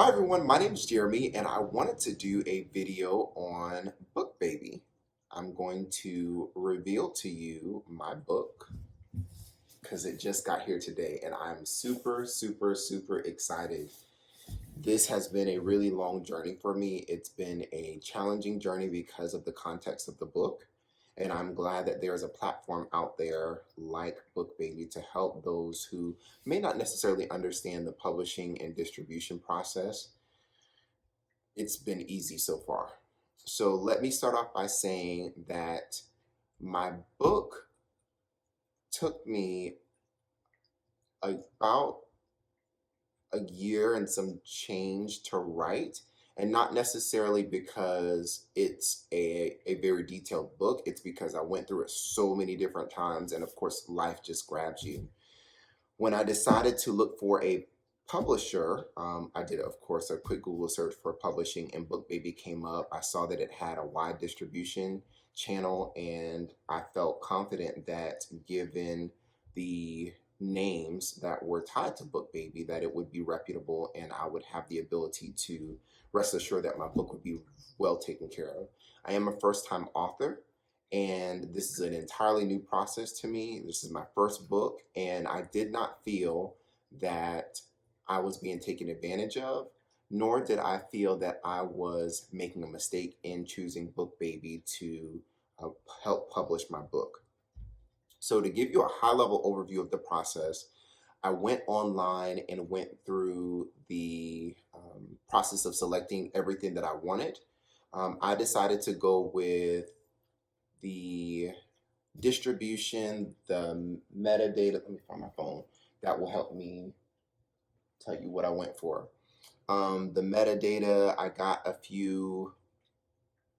Hi everyone, my name is Jeremy and I wanted to do a video on BookBaby. I'm going to reveal to you my book because it just got here today and I'm super excited. This has been a really long journey for me. It's been a challenging journey because of the context of the book. And I'm glad that there's a platform out there like BookBaby to help those who may not necessarily understand the publishing and distribution process. It's been easy so far. So let me start off by saying that my book took me about a year and some change to write, and not necessarily because it's a very detailed book. It's because I went through it so many different times, and of course, life just grabs you. When I decided to look for a publisher, I did, of course, a quick Google search for publishing, and BookBaby came up. I saw that it had a wide distribution channel, and I felt confident that given the names that were tied to BookBaby, that it would be reputable and I would have the ability to rest assured that my book would be well taken care of. I am a first time author, and this is an entirely new process to me. This is my first book, and I did not feel that I was being taken advantage of, nor did I feel that I was making a mistake in choosing BookBaby to uh, help publish my book. So, to give you a high level overview of the process, I went online and went through the process of selecting everything that I wanted. I decided to go with the distribution, the metadata. Let me find my phone. That will help me tell you what I went for. The metadata, I got a few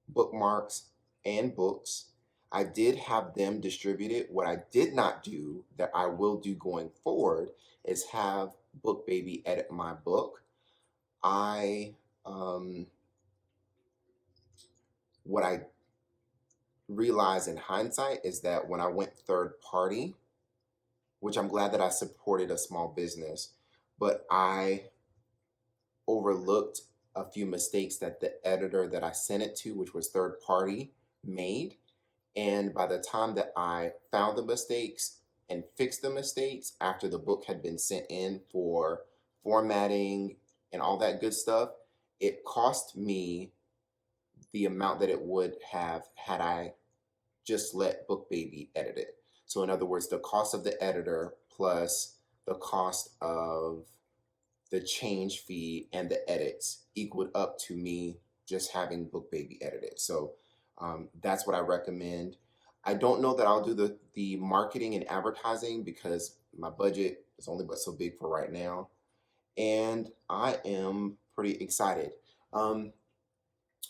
bookmarks and books. I did have them distributed. What I did not do, that I will do going forward, is have BookBaby edit my book. I what I realized in hindsight is that when I went third party, which I'm glad that I supported a small business, but I overlooked a few mistakes that the editor that I sent it to, which was third party, made. And by the time that I found the mistakes and fixed the mistakes after the book had been sent in for formatting and all that good stuff, it cost me the amount that it would have had I just let BookBaby edit it. So, in other words, the cost of the editor plus the cost of the change fee and the edits equaled up to me just having BookBaby edited. So, that's what I recommend. I don't know that I'll do the marketing and advertising because my budget is only but so big for right now, and I am pretty excited. Um,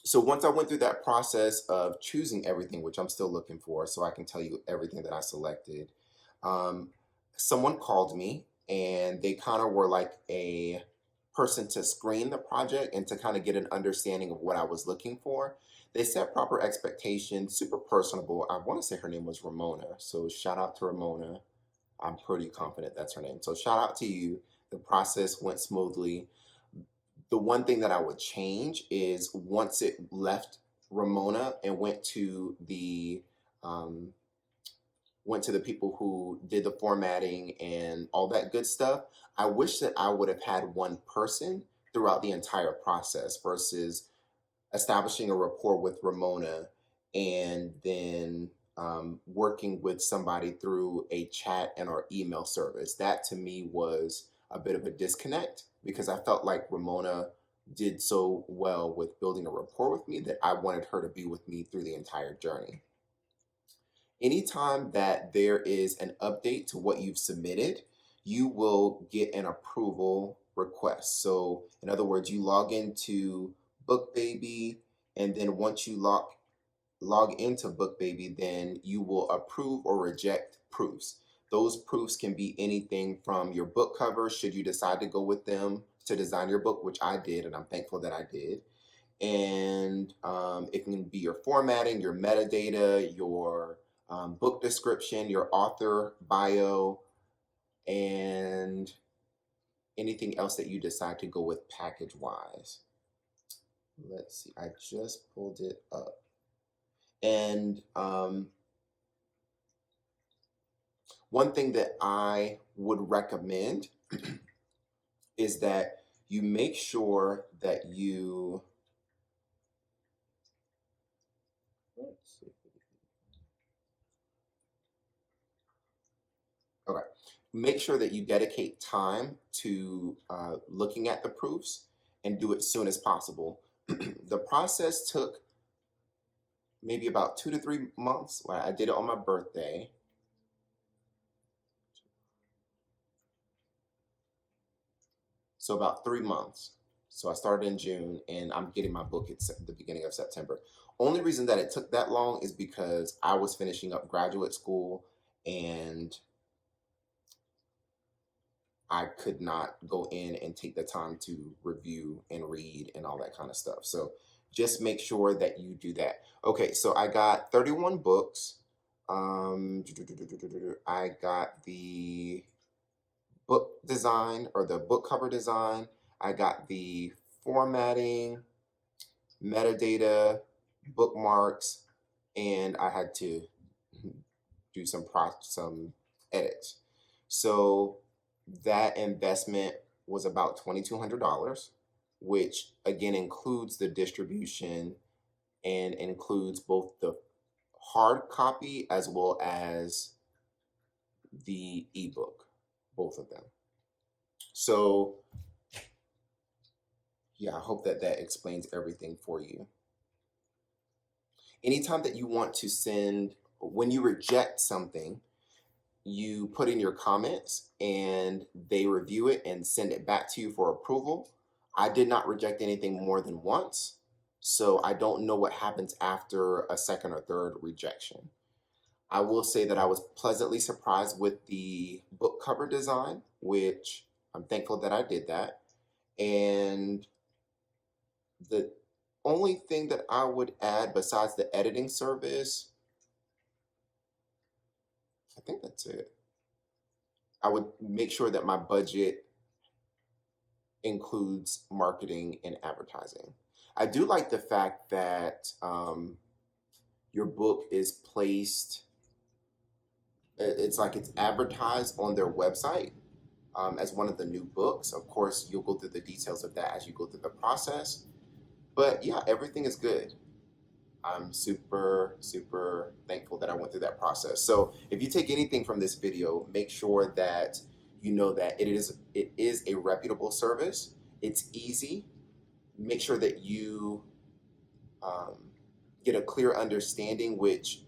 so once I went through that process of choosing everything, which I'm still looking for, so I can tell you everything that I selected, um, someone called me and they kind of were like a person to screen the project and to kind of get an understanding of what I was looking for. They set proper expectations, super personable. I want to say her name was Ramona. So shout out to Ramona. I'm pretty confident that's her name. So shout out to you. The process went smoothly. The one thing that I would change is once it left Ramona and um, went to the people who did the formatting and all that good stuff. I wish that I would have had one person throughout the entire process versus establishing a rapport with Ramona and then working with somebody through a chat and or email service. That to me was a bit of a disconnect because I felt like Ramona did so well with building a rapport with me that I wanted her to be with me through the entire journey. Anytime that there is an update to what you've submitted, you will get an approval request. So, in other words, you log into BookBaby, and then once you log into BookBaby, then you will approve or reject proofs. Those proofs can be anything from your book cover, should you decide to go with them to design your book, which I did, and I'm thankful that I did. And it can be your formatting, your metadata, your book description, your author bio, and anything else that you decide to go with package wise. Let's see, I just pulled it up. And one thing that I would recommend is that you make sure that you, let's see. Okay, make sure that you dedicate time to looking at the proofs and do it as soon as possible. The process took maybe about 2 to 3 months. Well, I did it on my birthday. So about 3 months. So I started in June and I'm getting my book at the beginning of September. Only reason that it took that long is because I was finishing up graduate school and I could not go in and take the time to review and read and all that kind of stuff. So just make sure that you do that. Okay, so I got 31 books. I got the book design or the book cover design. I got the formatting, metadata, bookmarks, and I had to do some edits. So that investment was about $2,200, which again includes the distribution and includes both the hard copy as well as the ebook, both of them. So yeah, I hope that that explains everything for you. Anytime that you want to send, when you reject something, you put in your comments and they review it and send it back to you for approval. I did not reject anything more than once, so I don't know what happens after a second or third rejection. I will say that I was pleasantly surprised with the book cover design, which I'm thankful that I did that. And the only thing that I would add besides the editing service, I think that's it. I would make sure that my budget includes marketing and advertising. I do like the fact that your book is placed, it's like it's advertised on their website as one of the new books. Of course, you'll go through the details of that as you go through the process. But yeah, everything is good. I'm super, super thankful that I went through that process. So if you take anything from this video, make sure that you know that it is a reputable service. It's easy. Make sure that you get a clear understanding, which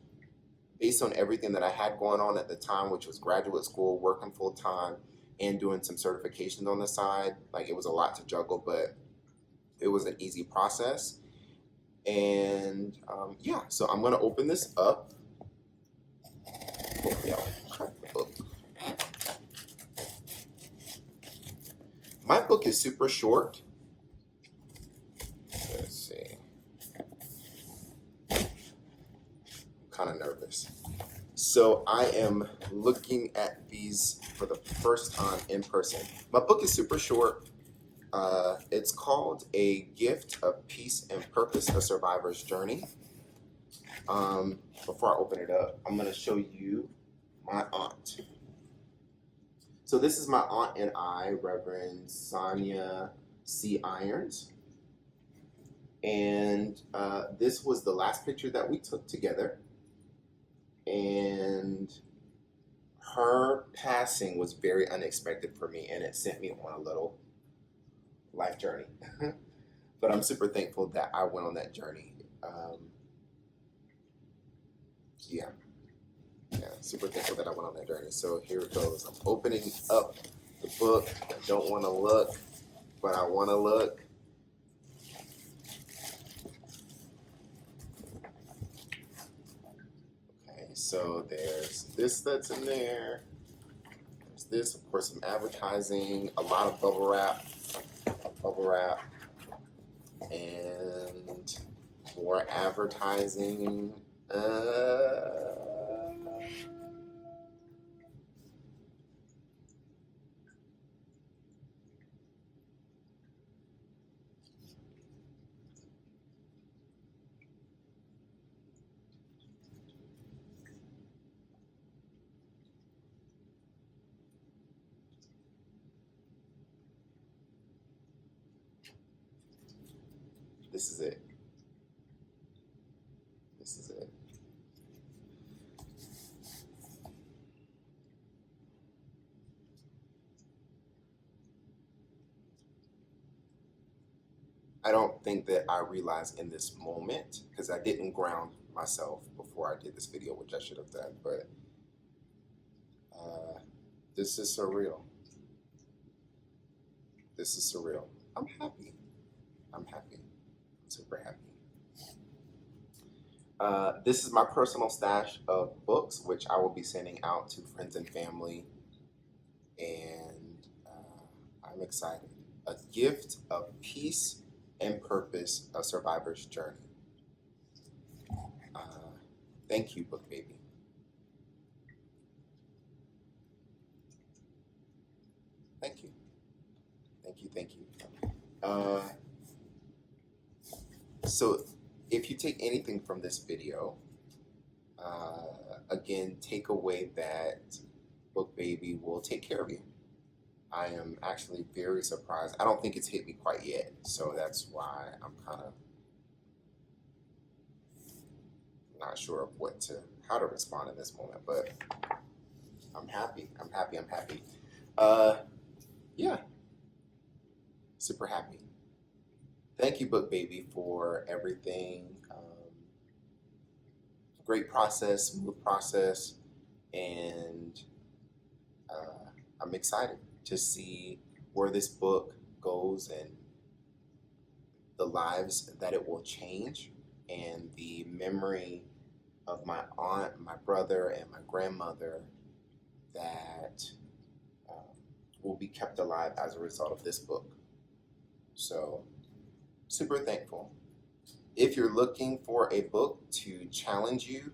based on everything that I had going on at the time, which was graduate school, working full time, and doing some certifications on the side, like it was a lot to juggle, but it was an easy process. And yeah, so I'm gonna open this up. Hopefully I'll crack the book. My book is super short. Let's see. I'm kind of nervous. So I am looking at these for the first time in person. My book is super short. It's called A Gift of Peace and Purpose, A Survivor's Journey. Before I open it up, I'm going to show you my aunt. So this is my aunt and I, Reverend Sonia C. Irons. And this was the last picture that we took together. And her passing was very unexpected for me, and it sent me on a little life journey. But I'm super thankful that I went on that journey. Yeah, super thankful that I went on that journey. So here it goes. I'm opening up the book. I don't want to look, but I want to look. Okay, so there's this that's in there. There's this, of course, some advertising, a lot of bubble wrap, and more advertising. This is it. This is it. I don't think that I realized in this moment, because I didn't ground myself before I did this video, which I should have done, but this is surreal. This is surreal. I'm happy. I'm happy. I'm super happy. This is my personal stash of books, which I will be sending out to friends and family, and I'm excited. A gift of peace and purpose, a survivor's journey. Thank you, BookBaby. Thank you. Thank you. Thank you. So if you take anything from this video, again, take away that BookBaby will take care of you. I am actually very surprised. I don't think it's hit me quite yet, so that's why I'm kind of not sure of how to respond in this moment, but I'm happy. I'm happy. I'm happy. Yeah, super happy. Thank you, BookBaby, for everything. Great process, smooth process, and I'm excited to see where this book goes and the lives that it will change, and the memory of my aunt, my brother, and my grandmother that will be kept alive as a result of this book. So, super thankful. If you're looking for a book to challenge you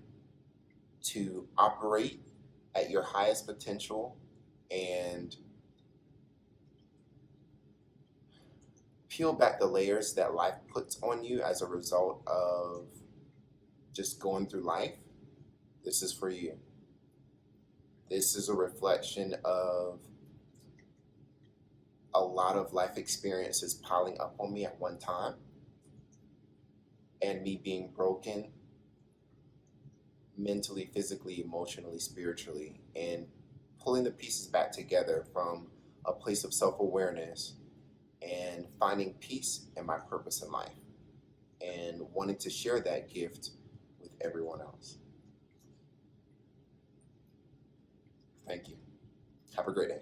to operate at your highest potential and peel back the layers that life puts on you as a result of just going through life, this is for you. This is a reflection of a lot of life experiences piling up on me at one time, and me being broken mentally, physically, emotionally, spiritually, and pulling the pieces back together from a place of self-awareness and finding peace and my purpose in life, and wanting to share that gift with everyone else. Thank you. Have a great day.